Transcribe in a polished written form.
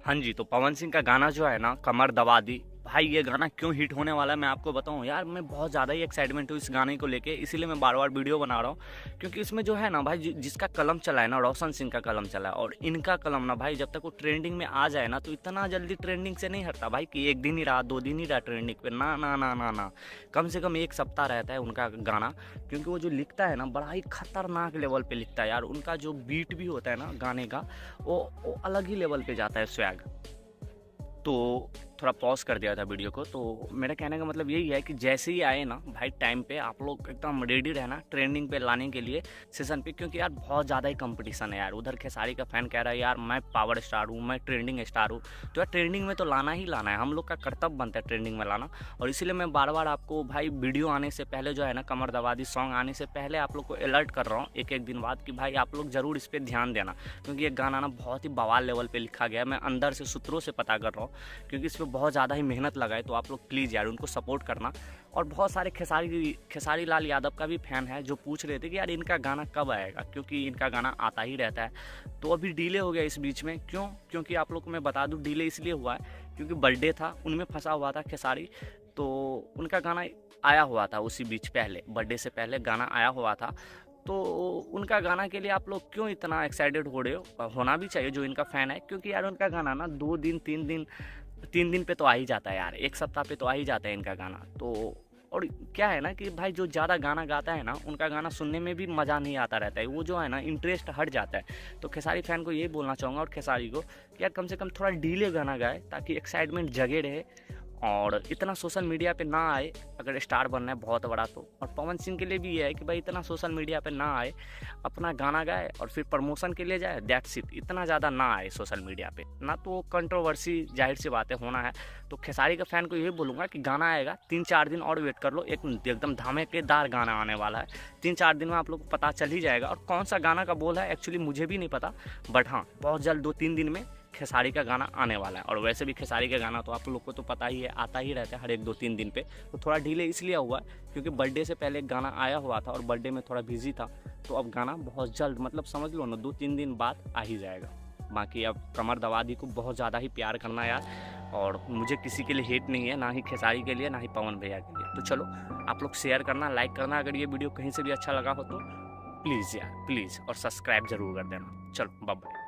हाँ जी, तो पवन सिंह का गाना जो है ना, कमर दबा दी, भाई ये गाना क्यों हिट होने वाला है मैं आपको बताऊं यार। मैं बहुत ज़्यादा ही एक्साइटमेंट हूँ इस गाने को लेके, इसीलिए मैं बार बार वीडियो बना रहा हूँ। क्योंकि इसमें जो है ना भाई, जिसका कलम चला है ना, रोशन सिंह का कलम चला है। और इनका कलम ना भाई, जब तक वो ट्रेंडिंग में आ जाए ना, तो इतना जल्दी ट्रेंडिंग से नहीं हटता भाई कि एक दिन ही रहा, 2 दिन ही रहा ट्रेंडिंग पे, ना ना ना ना ना, कम से कम 1 सप्ताह रहता है उनका गाना। क्योंकि वो जो लिखता है ना, बड़ा ही खतरनाक लेवल पे लिखता है यार। उनका जो बीट भी होता है ना गाने का, वो अलग ही लेवल पे जाता है, स्वैग। तो थोड़ा पॉज कर दिया था वीडियो को। तो मेरा कहने का मतलब यही है कि जैसे ही आए ना भाई, टाइम पे आप लोग एकदम रेडी रहना ट्रेंडिंग पे लाने के लिए सेशन पे। क्योंकि यार बहुत ज़्यादा ही कंपटीशन है यार। उधर खेसारी का फैन कह रहा है यार मैं पावर स्टार हूँ, मैं ट्रेंडिंग स्टार हूँ। तो यार ट्रेंडिंग में तो लाना ही लाना है, हम लोग का कर्तव्य बनता है ट्रेंडिंग में लाना। और इसीलिए मैं बार बार आपको भाई वीडियो आने से पहले जो है ना, कमर दबा दी सॉन्ग आने से पहले आप लोग को अलर्ट कर रहा हूँ एक एक दिन बाद कि भाई आप लोग ज़रूर इस पर ध्यान देना। क्योंकि ये गाना ना बहुत ही बवाल लेवल पर लिखा गया है, मैं अंदर से सूत्रों से पता कर रहा हूँ। क्योंकि इस पर बहुत ज़्यादा ही मेहनत लगाए। तो आप लोग प्लीज़ यार उनको सपोर्ट करना। और बहुत सारे खेसारी लाल यादव का भी फैन है जो पूछ रहे थे कि यार इनका गाना कब आएगा, क्योंकि इनका गाना आता ही रहता है। तो अभी डिले हो गया इस बीच में, क्यों? क्योंकि आप लोग को मैं बता दूं, डिले इसलिए हुआ है क्योंकि बर्थडे था, उनमें फंसा हुआ था खेसारी। तो उनका गाना आया हुआ था उसी बीच, पहले बर्थडे से पहले गाना आया हुआ था। तो उनका गाना के लिए आप लोग क्यों इतना एक्साइटेड हो रहे हो? होना भी चाहिए जो इनका फ़ैन है। क्योंकि यार उनका गाना ना 2 दिन 3 दिन पे तो आ ही जाता है यार, 1 सप्ताह पे तो आ ही जाता है इनका गाना। तो और क्या है ना कि भाई जो ज़्यादा गाना गाता है ना, उनका गाना सुनने में भी मज़ा नहीं आता रहता है, वो जो है ना इंटरेस्ट हट जाता है। तो खेसारी फैन को यही बोलना चाहूँगा, और खेसारी को कि यार कम से कम थोड़ा डिले गाना गाए ताकि एक्साइटमेंट जगे रहे और इतना सोशल मीडिया पे ना आए अगर स्टार बनना है बहुत बड़ा तो। और पवन सिंह के लिए भी ये है कि भाई इतना सोशल मीडिया पे ना आए, अपना गाना गाए और फिर प्रमोशन के लिए जाए, दैट्स इट। इतना ज़्यादा ना आए सोशल मीडिया पे ना, तो कंट्रोवर्सी जाहिर सी बातें होना है। तो खेसारी का फ़ैन को यही बोलूँगा कि गाना आएगा, 3-4 दिन और वेट कर लो, एकदम धमाकेदार गाना आने वाला है। 3-4 दिन में आप लोग को पता चल ही जाएगा। और कौन सा गाना का बोल है एक्चुअली मुझे भी नहीं पता, बट हाँ बहुत जल्द 2-3 दिन में खेसारी का गाना आने वाला है। और वैसे भी खेसारी का गाना तो आप लोग को तो पता ही है, आता ही रहता है हर एक 2-3 दिन पे। तो थोड़ा डिले इसलिए हुआ क्योंकि बर्थडे से पहले गाना आया हुआ था और बर्थडे में थोड़ा बिजी था। तो अब गाना बहुत जल्द, मतलब समझ लो ना 2-3 दिन बाद आ ही जाएगा। बाकी अब कमर दबा दी को बहुत ज़्यादा ही प्यार करना यार। और मुझे किसी के लिए हेट नहीं है, ना ही खेसारी के लिए ना ही पवन भैया के लिए। तो चलो आप लोग शेयर करना, लाइक करना अगर ये वीडियो कहीं से भी अच्छा लगा हो तो, प्लीज़ यार प्लीज़, और सब्सक्राइब जरूर कर देना। चलो बाय बाय।